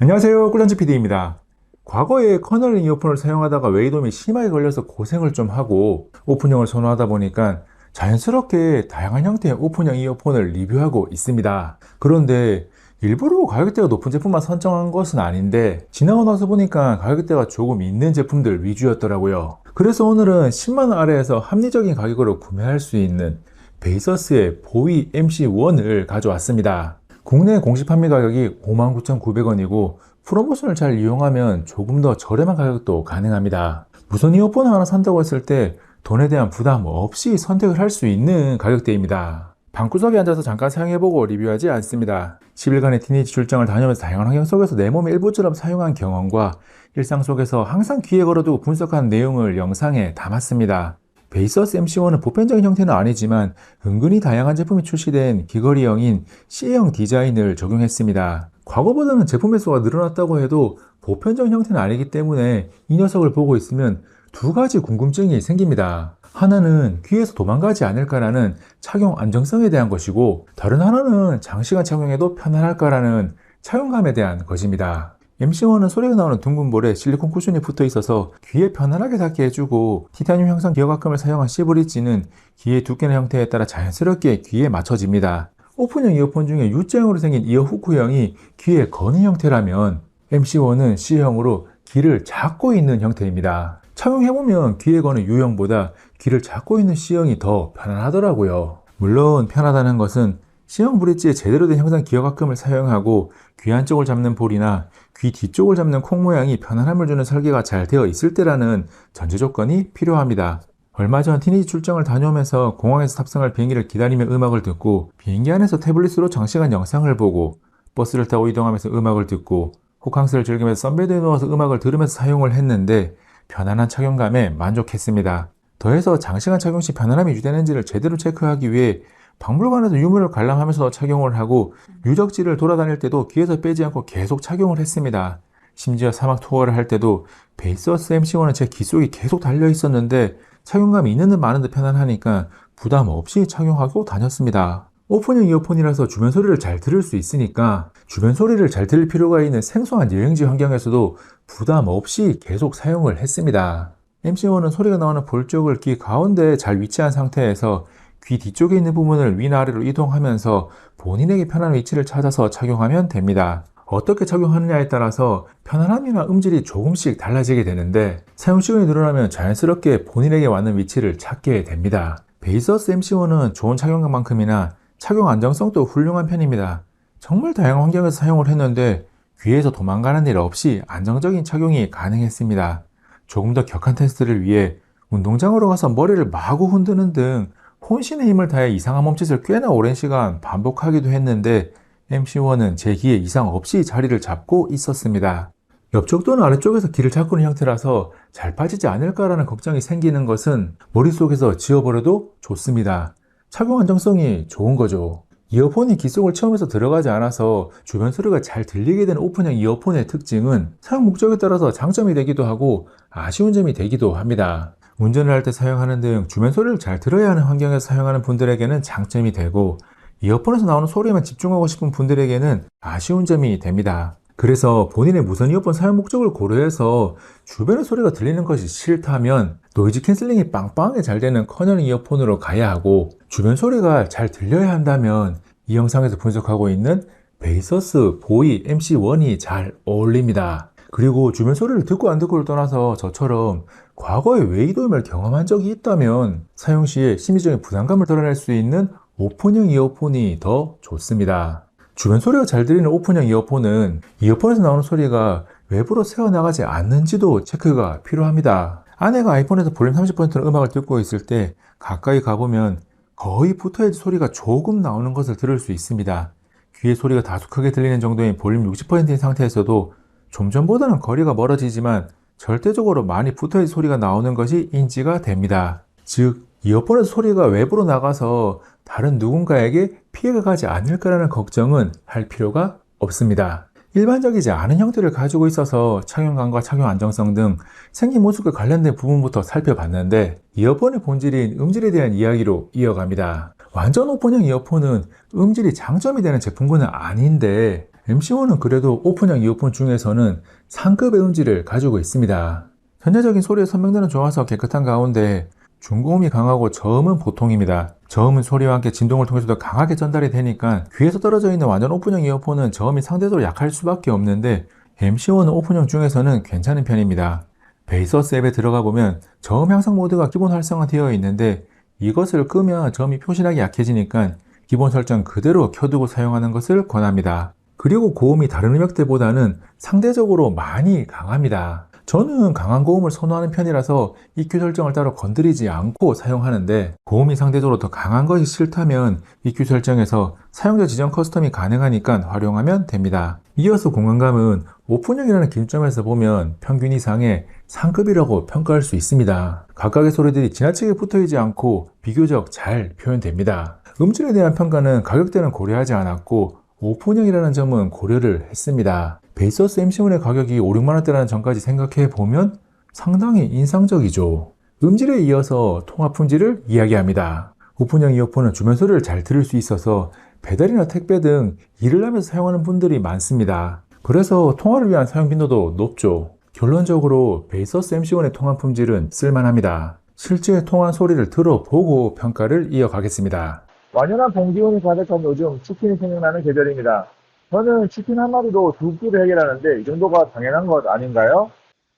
안녕하세요, 꿀잠지 PD입니다. 과거에 커널링 이어폰을 사용하다가 웨이돔이 심하게 걸려서 고생을 좀 하고 오픈형을 선호하다 보니까 자연스럽게 다양한 형태의 오픈형 이어폰을 리뷰하고 있습니다. 그런데 일부러 가격대가 높은 제품만 선정한 것은 아닌데 지나고 나서 보니까 가격대가 조금 있는 제품들 위주였더라고요. 그래서 오늘은 10만원 아래에서 합리적인 가격으로 구매할 수 있는 베이서스의 보이 MC1을 가져왔습니다. 국내 공식 판매 가격이 59,900원이고 프로모션을 잘 이용하면 조금 더 저렴한 가격도 가능합니다. 무선 이어폰 하나 산다고 했을 때 돈에 대한 부담 없이 선택을 할 수 있는 가격대입니다. 방구석에 앉아서 잠깐 사용해보고 리뷰하지 않습니다. 10일간의 티니지 출장을 다녀면서 다양한 환경 속에서 내 몸의 일부처럼 사용한 경험과 일상 속에서 항상 귀에 걸어두고 분석한 내용을 영상에 담았습니다. 베이서스 MC1은 보편적인 형태는 아니지만 은근히 다양한 제품이 출시된 귀걸이형인 C형 디자인을 적용했습니다. 과거보다는 제품 횟수가 늘어났다고 해도 보편적인 형태는 아니기 때문에 이 녀석을 보고 있으면 두 가지 궁금증이 생깁니다. 하나는 귀에서 도망가지 않을까라는 착용 안정성에 대한 것이고, 다른 하나는 장시간 착용해도 편안할까라는 착용감에 대한 것입니다. MC1은 소리가 나오는 둥근 볼에 실리콘 쿠션이 붙어 있어서 귀에 편안하게 닿게 해주고, 티타늄 형성 기어각금을 사용한 C-브릿지는 귀의 두께나 형태에 따라 자연스럽게 귀에 맞춰집니다. 오픈형 이어폰 중에 U자형으로 생긴 이어 후크형이 귀에 거는 형태라면 MC1은 C형으로 귀를 잡고 있는 형태입니다. 착용해보면 귀에 거는 U형보다 귀를 잡고 있는 C형이 더 편안하더라고요. 물론 편하다는 것은 C형 브릿지에 제대로 된 형상 기어각금을 사용하고 귀 안쪽을 잡는 볼이나 귀 뒤쪽을 잡는 콩 모양이 편안함을 주는 설계가 잘 되어 있을 때라는 전제 조건이 필요합니다. 얼마 전 티니지 출장을 다녀오면서 공항에서 탑승할 비행기를 기다리며 음악을 듣고, 비행기 안에서 태블릿으로 장시간 영상을 보고, 버스를 타고 이동하면서 음악을 듣고, 호캉스를 즐기면서 선베드에 누워서 음악을 들으면서 사용을 했는데 편안한 착용감에 만족했습니다. 더해서 장시간 착용 시 편안함이 유지되는지를 제대로 체크하기 위해 박물관에서 유물을 관람하면서 착용을 하고, 유적지를 돌아다닐 때도 귀에서 빼지 않고 계속 착용을 했습니다. 심지어 사막 투어를 할 때도 베이서스 MC1은 제 귀 속에 계속 달려 있었는데 착용감이 있는 듯 마는 듯 편안하니까 부담 없이 착용하고 다녔습니다. 오픈형 이어폰이라서 주변 소리를 잘 들을 수 있으니까 주변 소리를 잘 들을 필요가 있는 생소한 여행지 환경에서도 부담 없이 계속 사용을 했습니다. MC1은 소리가 나오는 볼 쪽을 귀 가운데에 잘 위치한 상태에서 귀 뒤쪽에 있는 부분을 위아래로 이동하면서 본인에게 편한 위치를 찾아서 착용하면 됩니다. 어떻게 착용하느냐에 따라서 편안함이나 음질이 조금씩 달라지게 되는데, 사용 시간이 늘어나면 자연스럽게 본인에게 맞는 위치를 찾게 됩니다. 베이서스 MC1은 좋은 착용감만큼이나 착용 안정성도 훌륭한 편입니다. 정말 다양한 환경에서 사용을 했는데 귀에서 도망가는 일 없이 안정적인 착용이 가능했습니다. 조금 더 격한 테스트를 위해 운동장으로 가서 머리를 마구 흔드는 등 혼신의 힘을 다해 이상한 몸짓을 꽤나 오랜 시간 반복하기도 했는데 MC1은 제 귀에 이상 없이 자리를 잡고 있었습니다. 옆쪽 또는 아래쪽에서 귀를 잡고 있는 형태라서 잘 빠지지 않을까라는 걱정이 생기는 것은 머릿속에서 지워버려도 좋습니다. 착용 안정성이 좋은 거죠. 이어폰이 귀 속을 처음에서 들어가지 않아서 주변 소리가 잘 들리게 되는 오픈형 이어폰의 특징은 사용 목적에 따라서 장점이 되기도 하고 아쉬운 점이 되기도 합니다. 운전을 할 때 사용하는 등 주변 소리를 잘 들어야 하는 환경에서 사용하는 분들에게는 장점이 되고, 이어폰에서 나오는 소리에만 집중하고 싶은 분들에게는 아쉬운 점이 됩니다. 그래서 본인의 무선 이어폰 사용 목적을 고려해서 주변의 소리가 들리는 것이 싫다면 노이즈 캔슬링이 빵빵하게 잘 되는 커널링 이어폰으로 가야 하고, 주변 소리가 잘 들려야 한다면 이 영상에서 분석하고 있는 베이서스 보이 MC1이 잘 어울립니다. 그리고 주변 소리를 듣고 안 듣고를 떠나서 저처럼 과거에 웨이돔을 경험한 적이 있다면 사용 시에 심리적인 부담감을 덜어낼 수 있는 오픈형 이어폰이 더 좋습니다. 주변 소리가 잘 들리는 오픈형 이어폰은 이어폰에서 나오는 소리가 외부로 새어나가지 않는지도 체크가 필요합니다. 아내가 아이폰에서 볼륨 30%로 음악을 듣고 있을 때 가까이 가보면 거의 붙어야지 소리가 조금 나오는 것을 들을 수 있습니다. 귀에 소리가 다소 크게 들리는 정도인 볼륨 60%인 상태에서도 좀 전보다는 거리가 멀어지지만 절대적으로 많이 붙어야지 소리가 나오는 것이 인지가 됩니다. 즉, 이어폰에서 소리가 외부로 나가서 다른 누군가에게 피해가 가지 않을까라는 걱정은 할 필요가 없습니다. 일반적이지 않은 형태를 가지고 있어서 착용감과 착용 안정성 등 생긴 모습과 관련된 부분부터 살펴봤는데, 이어폰의 본질인 음질에 대한 이야기로 이어갑니다. 완전 오픈형 이어폰은 음질이 장점이 되는 제품군은 아닌데 MC1은 그래도 오픈형 이어폰 중에서는 상급의 음질을 가지고 있습니다. 전체적인 소리의 선명도는 좋아서 깨끗한 가운데 중고음이 강하고 저음은 보통입니다. 저음은 소리와 함께 진동을 통해서도 강하게 전달이 되니까 귀에서 떨어져 있는 완전 오픈형 이어폰은 저음이 상대적으로 약할 수밖에 없는데 MC1은 오픈형 중에서는 괜찮은 편입니다. 베이서스 앱에 들어가 보면 저음 향상 모드가 기본 활성화되어 있는데 이것을 끄면 저음이 표시나게 약해지니까 기본 설정 그대로 켜두고 사용하는 것을 권합니다. 그리고 고음이 다른 음역대보다는 상대적으로 많이 강합니다. 저는 강한 고음을 선호하는 편이라서 EQ 설정을 따로 건드리지 않고 사용하는데 고음이 상대적으로 더 강한 것이 싫다면 EQ 설정에서 사용자 지정 커스텀이 가능하니까 활용하면 됩니다. 이어서 공간감은 오픈형이라는 기준점에서 보면 평균 이상의 상급이라고 평가할 수 있습니다. 각각의 소리들이 지나치게 붙어있지 않고 비교적 잘 표현됩니다. 음질에 대한 평가는 가격대는 고려하지 않았고 오픈형이라는 점은 고려를 했습니다. 베이서스 MC1의 가격이 5, 6만원대라는 점까지 생각해보면 상당히 인상적이죠. 음질에 이어서 통화 품질을 이야기합니다. 오픈형 이어폰은 주변 소리를 잘 들을 수 있어서 배달이나 택배 등 일을 하면서 사용하는 분들이 많습니다. 그래서 통화를 위한 사용 빈도도 높죠. 결론적으로 베이서스 MC1의 통화 품질은 쓸만합니다. 실제 통화 소리를 들어보고 평가를 이어가겠습니다. 완연한 봉기운이 가득한 요즘 치킨이 생각나는 계절입니다. 저는 치킨 한 마리로 두 끼를 해결하는데 이 정도가 당연한 것 아닌가요?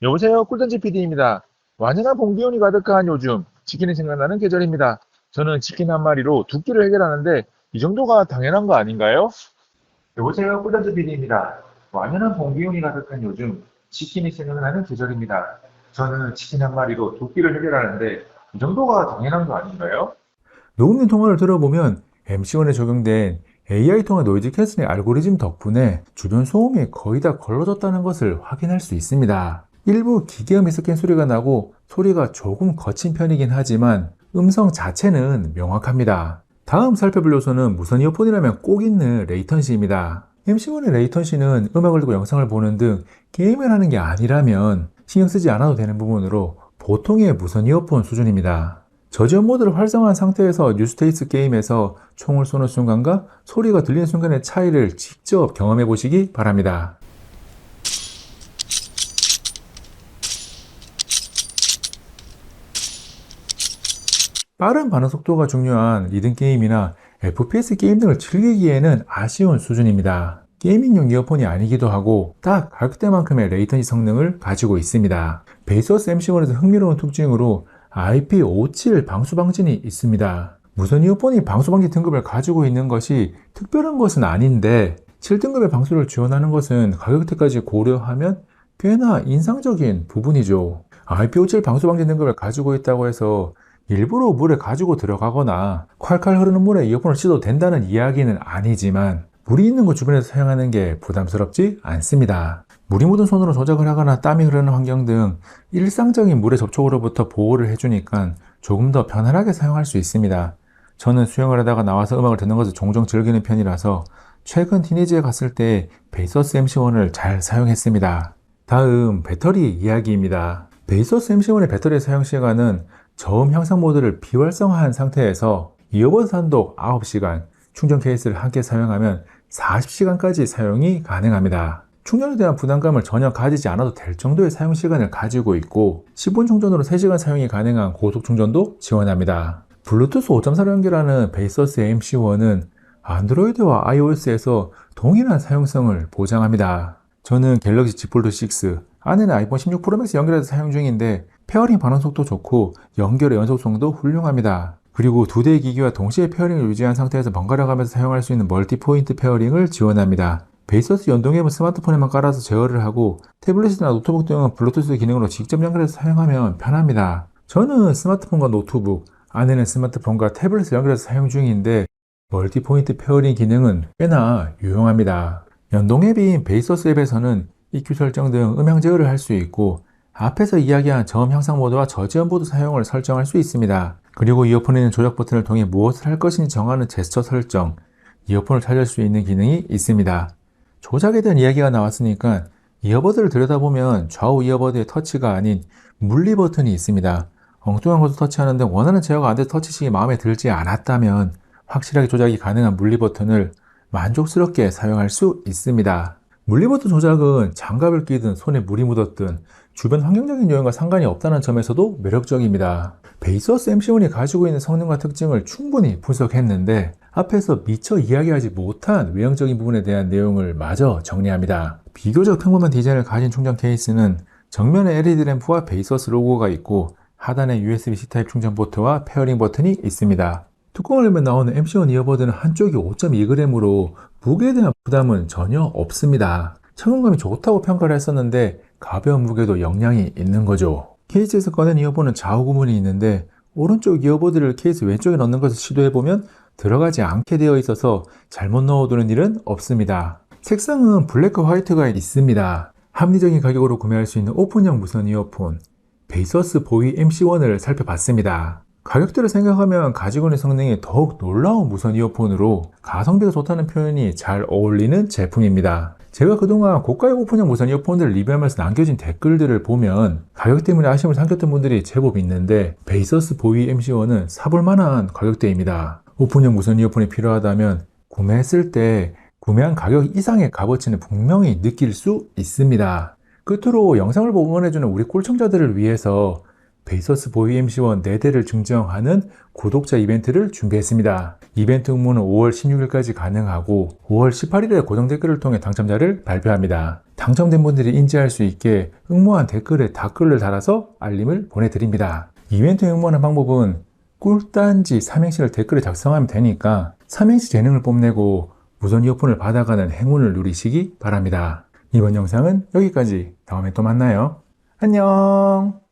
여보세요, 꿀던지 PD입니다. 완연한 봉기운이 가득한 요즘 치킨이 생각나는 계절입니다. 저는 치킨 한 마리로 두 끼를 해결하는데 이 정도가 당연한 거 아닌가요? 여보세요, 꿀던지 PD입니다. 완연한 봉기운이 가득한 요즘 치킨이 생각나는 계절입니다. 저는 치킨 한 마리로 두 끼를 해결하는데 이 정도가 당연한 거 아닌가요? 녹음된 통화를 들어보면 MC1에 적용된 AI 통화 노이즈 캔슬링 알고리즘 덕분에 주변 소음이 거의 다 걸러졌다는 것을 확인할 수 있습니다. 일부 기계음 미스캔 소리가 나고 소리가 조금 거친 편이긴 하지만 음성 자체는 명확합니다. 다음 살펴볼 요소는 무선 이어폰이라면 꼭 있는 레이턴시입니다. MC1의 레이턴시는 음악을 듣고 영상을 보는 등 게임을 하는 게 아니라면 신경 쓰지 않아도 되는 부분으로 보통의 무선 이어폰 수준입니다. 저지연 모드를 활성화한 상태에서 뉴스테이스 게임에서 총을 쏘는 순간과 소리가 들리는 순간의 차이를 직접 경험해 보시기 바랍니다. 빠른 반응 속도가 중요한 리듬 게임이나 FPS 게임 등을 즐기기에는 아쉬운 수준입니다. 게이밍용 이어폰이 아니기도 하고 딱 가격대만큼의 레이턴시 성능을 가지고 있습니다. 베이서스 MC1에서 흥미로운 특징으로 IP57 방수 방진이 있습니다. 무선 이어폰이 방수 방지 등급을 가지고 있는 것이 특별한 것은 아닌데 7등급의 방수를 지원하는 것은 가격대까지 고려하면 꽤나 인상적인 부분이죠. IP57 방수 방지 등급을 가지고 있다고 해서 일부러 물에 가지고 들어가거나 콸콸 흐르는 물에 이어폰을 씻어도 된다는 이야기는 아니지만 물이 있는 곳 주변에서 사용하는 게 부담스럽지 않습니다. 물이 묻은 손으로 조작을 하거나 땀이 흐르는 환경 등 일상적인 물의 접촉으로부터 보호를 해주니까 조금 더 편안하게 사용할 수 있습니다. 저는 수영을 하다가 나와서 음악을 듣는 것을 종종 즐기는 편이라서 최근 티니지에 갔을 때 베이서스 MC1을 잘 사용했습니다. 다음 배터리 이야기입니다. 베이서스 MC1의 배터리 사용 시간은 저음 향상 모드를 비활성화한 상태에서 이어폰 단독 9시간, 충전 케이스를 함께 사용하면 40시간까지 사용이 가능합니다. 충전에 대한 부담감을 전혀 가지지 않아도 될 정도의 사용 시간을 가지고 있고 10분 충전으로 3시간 사용이 가능한 고속 충전도 지원합니다. 블루투스 5.4로 연결하는 베이서스 MC1은 안드로이드와 iOS에서 동일한 사용성을 보장합니다. 저는 갤럭시 Z 폴드 6, 안에는 아이폰 16 프로 맥스 연결해서 사용 중인데 페어링 반응 속도 좋고 연결의 연속성도 훌륭합니다. 그리고 두 대의 기기와 동시에 페어링을 유지한 상태에서 번갈아 가면서 사용할 수 있는 멀티 포인트 페어링을 지원합니다. 베이서스 연동 앱은 스마트폰에만 깔아서 제어를 하고 태블릿이나 노트북 등은 블루투스 기능으로 직접 연결해서 사용하면 편합니다. 저는 스마트폰과 노트북, 안에는 스마트폰과 태블릿을 연결해서 사용 중인데 멀티 포인트 페어링 기능은 꽤나 유용합니다. 연동 앱인 베이서스 앱에서는 EQ 설정 등 음향 제어를 할 수 있고 앞에서 이야기한 저음 향상 모드와 저지연 모드 사용을 설정할 수 있습니다. 그리고 이어폰에 있는 조작 버튼을 통해 무엇을 할 것인지 정하는 제스처 설정, 이어폰을 찾을 수 있는 기능이 있습니다. 조작에 대한 이야기가 나왔으니까 이어버드를 들여다보면 좌우 이어버드의 터치가 아닌 물리 버튼이 있습니다. 엉뚱한 곳을 터치하는 등 원하는 제어가 안 돼서 터치식이 마음에 들지 않았다면 확실하게 조작이 가능한 물리 버튼을 만족스럽게 사용할 수 있습니다. 물리버튼 조작은 장갑을 끼든 손에 물이 묻었든 주변 환경적인 요인과 상관이 없다는 점에서도 매력적입니다. 베이서스 MC1이 가지고 있는 성능과 특징을 충분히 분석했는데 앞에서 미처 이야기하지 못한 외형적인 부분에 대한 내용을 마저 정리합니다. 비교적 평범한 디자인을 가진 충전 케이스는 정면에 LED 램프와 베이서스 로고가 있고 하단에 USB-C 타입 충전 포트와 페어링 버튼이 있습니다. 뚜껑을 열면 나오는 MC1 이어버드는 한쪽이 5.2g으로 무게에 대한 부담은 전혀 없습니다. 착용감이 좋다고 평가를 했었는데 가벼운 무게도 영향이 있는 거죠. 케이스에서 꺼낸 이어폰은 좌우 구분이 있는데 오른쪽 이어버드를 케이스 왼쪽에 넣는 것을 시도해보면 들어가지 않게 되어 있어서 잘못 넣어두는 일은 없습니다. 색상은 블랙과 화이트가 있습니다. 합리적인 가격으로 구매할 수 있는 오픈형 무선 이어폰 베이서스 보이 MC1을 살펴봤습니다. 가격대를 생각하면 가지고 있는 성능이 더욱 놀라운 무선 이어폰으로 가성비가 좋다는 표현이 잘 어울리는 제품입니다. 제가 그동안 고가의 오픈형 무선 이어폰들을 리뷰하면서 남겨진 댓글들을 보면 가격 때문에 아쉬움을 삼켰던 분들이 제법 있는데 베이서스 보이 MC1은 사볼만한 가격대입니다. 오픈형 무선 이어폰이 필요하다면 구매했을 때 구매한 가격 이상의 값어치는 분명히 느낄 수 있습니다. 끝으로 영상을 보고 응원해주는 우리 꿀청자들을 위해서 베이서스 보이 MC1 4대를 증정하는 구독자 이벤트를 준비했습니다. 이벤트 응모는 5월 16일까지 가능하고 5월 18일에 고정 댓글을 통해 당첨자를 발표합니다. 당첨된 분들이 인지할 수 있게 응모한 댓글에 댓글을 달아서 알림을 보내드립니다. 이벤트 응모하는 방법은 꿀단지 삼행시를 댓글에 작성하면 되니까 삼행시 재능을 뽐내고 무선 이어폰을 받아가는 행운을 누리시기 바랍니다. 이번 영상은 여기까지. 다음에 또 만나요. 안녕.